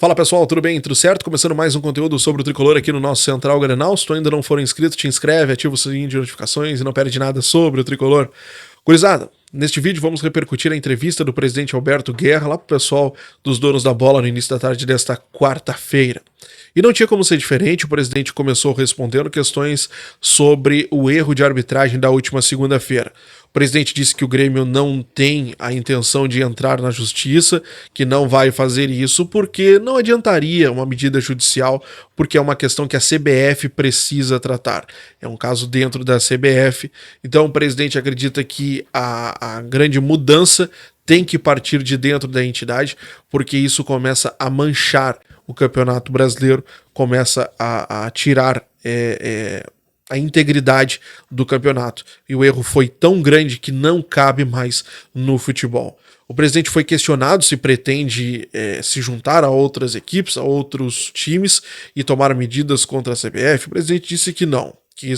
Fala pessoal, tudo bem? Tudo certo? Começando mais um conteúdo sobre o Tricolor aqui no nosso Central Grenal. Se tu ainda não for inscrito, te inscreve, ativa o sininho de notificações e não perde nada sobre o Tricolor. Gurizada, neste vídeo vamos repercutir a entrevista do presidente Alberto Guerra lá pro pessoal dos donos da bola no início da tarde desta quarta-feira. E não tinha como ser diferente, o presidente começou respondendo questões sobre o erro de arbitragem da última segunda-feira. O presidente disse que o Grêmio não tem a intenção de entrar na justiça, que não vai fazer isso porque não adiantaria uma medida judicial, porque é uma questão que a CBF precisa tratar. É um caso dentro da CBF, então o presidente acredita que a grande mudança tem que partir de dentro da entidade, porque isso começa a manchar o Campeonato Brasileiro, começa a tirar a integridade do campeonato. E o erro foi tão grande que não cabe mais no futebol. O presidente foi questionado se pretende se juntar a outras equipes, a outros times e tomar medidas contra a CBF. O presidente disse que não, que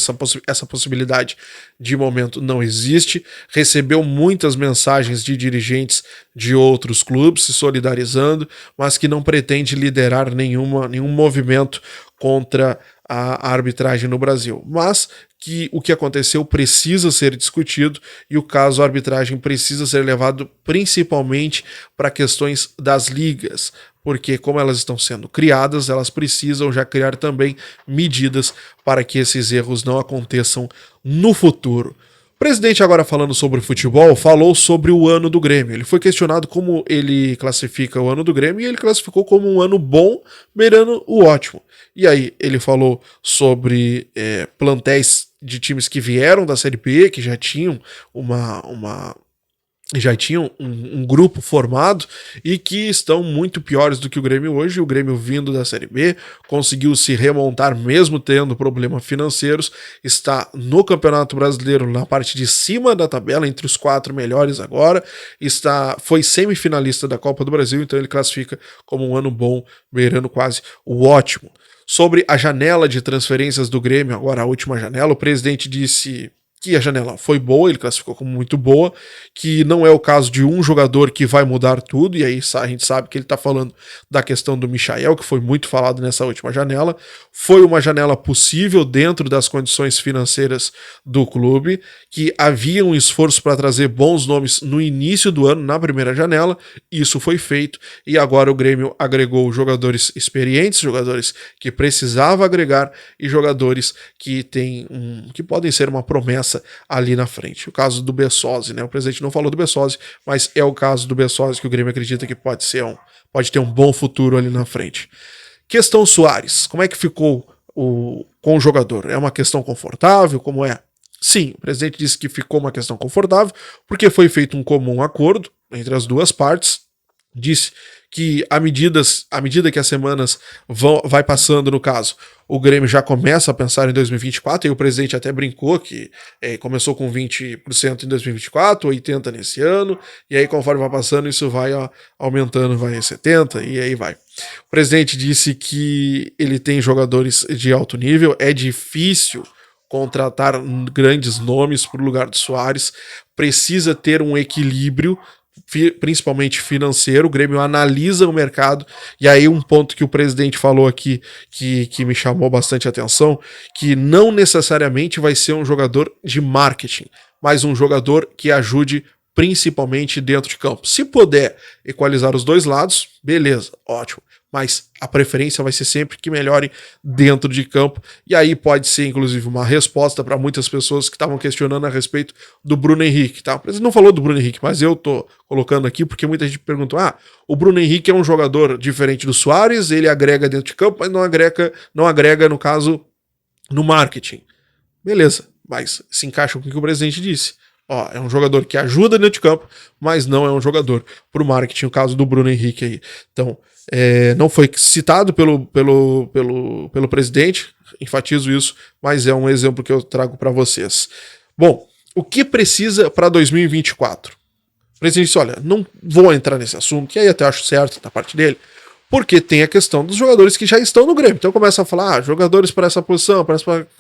essa possibilidade de momento não existe. Recebeu muitas mensagens de dirigentes de outros clubes se solidarizando, mas que não pretende liderar nenhum movimento contra a arbitragem no Brasil, mas que o que aconteceu precisa ser discutido e o caso arbitragem precisa ser levado principalmente para questões das ligas, porque como elas estão sendo criadas, elas precisam já criar também medidas para que esses erros não aconteçam no futuro. O presidente, agora falando sobre o futebol, falou sobre o ano do Grêmio. Ele foi questionado como ele classifica o ano do Grêmio e ele classificou como um ano bom, beirando o ótimo. E aí ele falou sobre plantéis de times que vieram da Série B, que já tinham um grupo formado e que estão muito piores do que o Grêmio hoje. O Grêmio, vindo da Série B, conseguiu se remontar mesmo tendo problemas financeiros, está no Campeonato Brasileiro na parte de cima da tabela, entre os 4 melhores agora, foi semifinalista da Copa do Brasil, então ele classifica como um ano bom, beirando quase o ótimo. Sobre a janela de transferências do Grêmio, agora a última janela, o presidente disse que a janela foi boa, ele classificou como muito boa, que não é o caso de um jogador que vai mudar tudo, e aí a gente sabe que ele está falando da questão do Michael, que foi muito falado nessa última janela. Foi uma janela possível dentro das condições financeiras do clube, que havia um esforço para trazer bons nomes no início do ano, na primeira janela, isso foi feito, e agora o Grêmio agregou jogadores experientes, jogadores que precisava agregar, e jogadores que podem ser uma promessa ali na frente. O caso do Bessosi, né? O presidente não falou do Bessosi, mas é o caso do Bessosi que o Grêmio acredita que pode ter um bom futuro ali na frente. Questão Soares, como é que ficou com o jogador? É uma questão confortável? Como é? Sim, o presidente disse que ficou uma questão confortável, porque foi feito um comum acordo entre as duas partes. Disse que à medida que as semanas vai passando, no caso, o Grêmio já começa a pensar em 2024, e o presidente até brincou que começou com 20% em 2024, 80% nesse ano, e aí conforme vai passando isso vai aumentando, vai 70% e aí vai. O presidente disse que ele tem jogadores de alto nível, é difícil contratar grandes nomes para o lugar do Soares, precisa ter um equilíbrio, principalmente financeiro. O Grêmio analisa o mercado, e aí um ponto que o presidente falou aqui que me chamou bastante atenção, que não necessariamente vai ser um jogador de marketing, mas um jogador que ajude principalmente dentro de campo. Se puder equalizar os dois lados, beleza, ótimo, mas a preferência vai ser sempre que melhore dentro de campo, e aí pode ser inclusive uma resposta para muitas pessoas que estavam questionando a respeito do Bruno Henrique, tá? Ele não falou do Bruno Henrique, mas eu tô colocando aqui porque muita gente perguntou, o Bruno Henrique é um jogador diferente do Soares, ele agrega dentro de campo, mas não agrega no caso no marketing. Beleza, mas se encaixa com o que o presidente disse. É um jogador que ajuda dentro de campo, mas não é um jogador para o marketing, o caso do Bruno Henrique aí. Então, não foi citado pelo presidente, enfatizo isso, mas é um exemplo que eu trago para vocês. Bom, o que precisa para 2024? O presidente disse, olha, não vou entrar nesse assunto, que aí até acho certo da parte dele, Porque tem a questão dos jogadores que já estão no Grêmio. Então começa a falar, jogadores para essa posição, para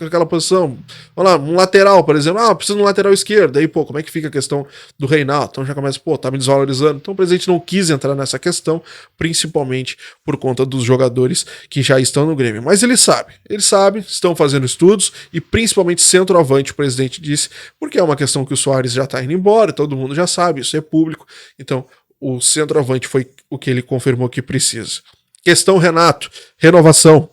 aquela posição. Vamos lá, um lateral, por exemplo. Precisa de um lateral esquerdo. Aí, como é que fica a questão do Reinaldo? Então já começa, tá me desvalorizando. Então o presidente não quis entrar nessa questão, principalmente por conta dos jogadores que já estão no Grêmio. Mas ele sabe, estão fazendo estudos e principalmente centroavante, o presidente disse, porque é uma questão que o Soares já tá indo embora, todo mundo já sabe, isso é público. Então o centroavante foi o que ele confirmou que precisa. Questão Renato, renovação.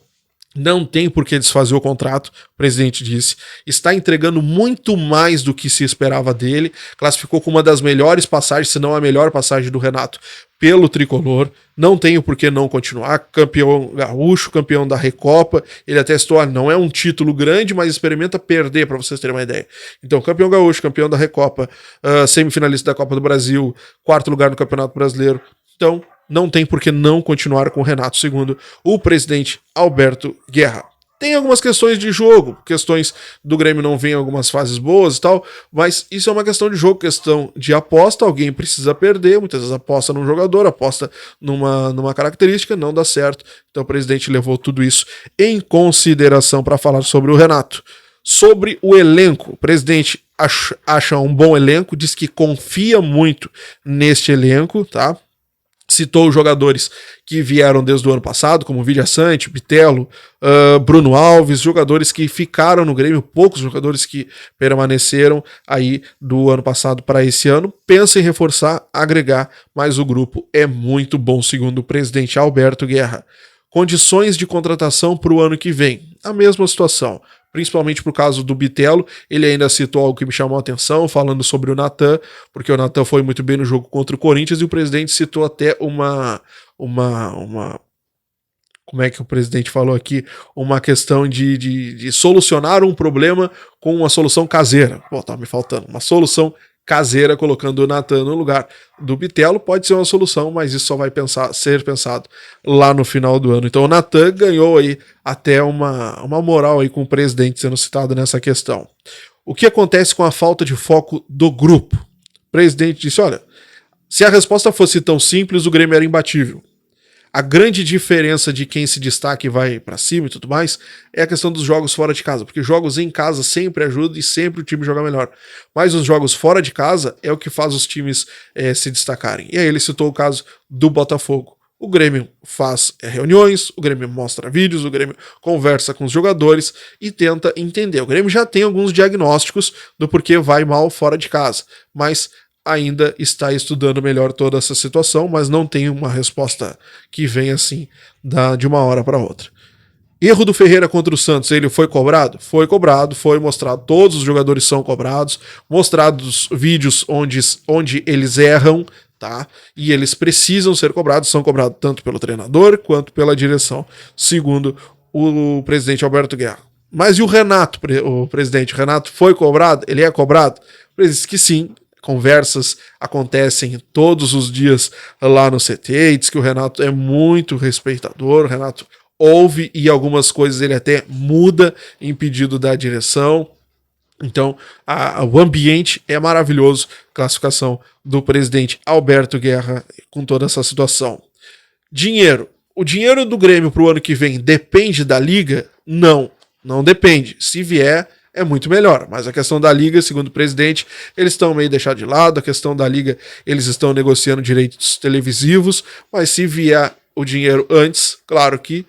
Não tem por que desfazer o contrato, o presidente disse. Está entregando muito mais do que se esperava dele. Classificou com uma das melhores passagens, se não a melhor passagem do Renato pelo tricolor. Não tem por que não continuar. Campeão gaúcho, campeão da Recopa. Ele até citou, não é um título grande, mas experimenta perder, para vocês terem uma ideia. Então, campeão gaúcho, campeão da Recopa, semifinalista da Copa do Brasil, 4º lugar no Campeonato Brasileiro. Então, não tem por que não continuar com o Renato, segundo o presidente Alberto Guerra. Tem algumas questões de jogo, questões do Grêmio não vem em algumas fases boas e tal, mas isso é uma questão de jogo, questão de aposta, alguém precisa perder, muitas vezes aposta num jogador, aposta numa característica, não dá certo, então o presidente levou tudo isso em consideração para falar sobre o Renato. Sobre o elenco, o presidente acha um bom elenco, diz que confia muito neste elenco, tá? Citou os jogadores que vieram desde o ano passado, como Vidia Sante, Bitelo, Bruno Alves, jogadores que ficaram no Grêmio, poucos jogadores que permaneceram aí do ano passado para esse ano. Pensa em reforçar, agregar, mas o grupo é muito bom, segundo o presidente Alberto Guerra. Condições de contratação para o ano que vem, a mesma situação. Principalmente por causa do Bitelo, ele ainda citou algo que me chamou a atenção, falando sobre o Natan, porque o Natan foi muito bem no jogo contra o Corinthians, e o presidente citou até como é que o presidente falou aqui? Uma questão de solucionar um problema com uma solução caseira. Tá me faltando. Uma solução caseira, colocando o Natan no lugar do Bitelo, pode ser uma solução, mas isso só vai ser pensado lá no final do ano. Então o Natan ganhou aí até uma moral aí com o presidente sendo citado nessa questão. O que acontece com a falta de foco do grupo? O presidente disse, olha, se a resposta fosse tão simples, o Grêmio era imbatível. A grande diferença de quem se destaca e vai pra cima e tudo mais é a questão dos jogos fora de casa, porque jogos em casa sempre ajudam e sempre o time joga melhor. Mas os jogos fora de casa é o que faz os times se destacarem. E aí ele citou o caso do Botafogo. O Grêmio faz reuniões, o Grêmio mostra vídeos, o Grêmio conversa com os jogadores e tenta entender. O Grêmio já tem alguns diagnósticos do porquê vai mal fora de casa, mas ainda está estudando melhor toda essa situação, mas não tem uma resposta que vem assim de uma hora para outra. Erro do Ferreira contra o Santos, ele foi cobrado? Foi cobrado, foi mostrado, todos os jogadores são cobrados, mostrados vídeos onde eles erram, tá? E eles precisam ser cobrados, são cobrados tanto pelo treinador quanto pela direção, segundo o presidente Alberto Guerra. Mas e o Renato, o presidente? O Renato foi cobrado? Ele é cobrado? Ele disse que sim. Conversas acontecem todos os dias lá no CT, diz que o Renato é muito respeitador, o Renato ouve e algumas coisas ele até muda em pedido da direção. Então, o ambiente é maravilhoso, classificação do presidente Alberto Guerra com toda essa situação. Dinheiro. O dinheiro do Grêmio para o ano que vem depende da Liga? Não depende. Se vier, é muito melhor, mas a questão da Liga, segundo o presidente, eles estão meio deixados de lado, a questão da Liga, eles estão negociando direitos televisivos, mas se vier o dinheiro antes, claro que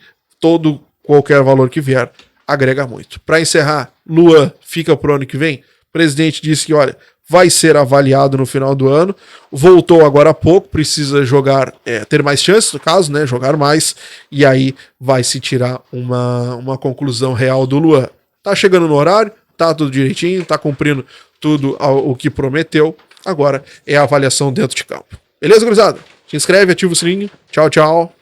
qualquer valor que vier, agrega muito. Para encerrar, Luan fica pro ano que vem? O presidente disse que, olha, vai ser avaliado no final do ano, voltou agora há pouco, precisa jogar, ter mais chances, no caso, né, jogar mais, e aí vai se tirar uma conclusão real do Luan. Tá chegando no horário, tá tudo direitinho, tá cumprindo tudo o que prometeu. Agora é a avaliação dentro de campo. Beleza, gurizada? Se inscreve, ativa o sininho. Tchau, tchau.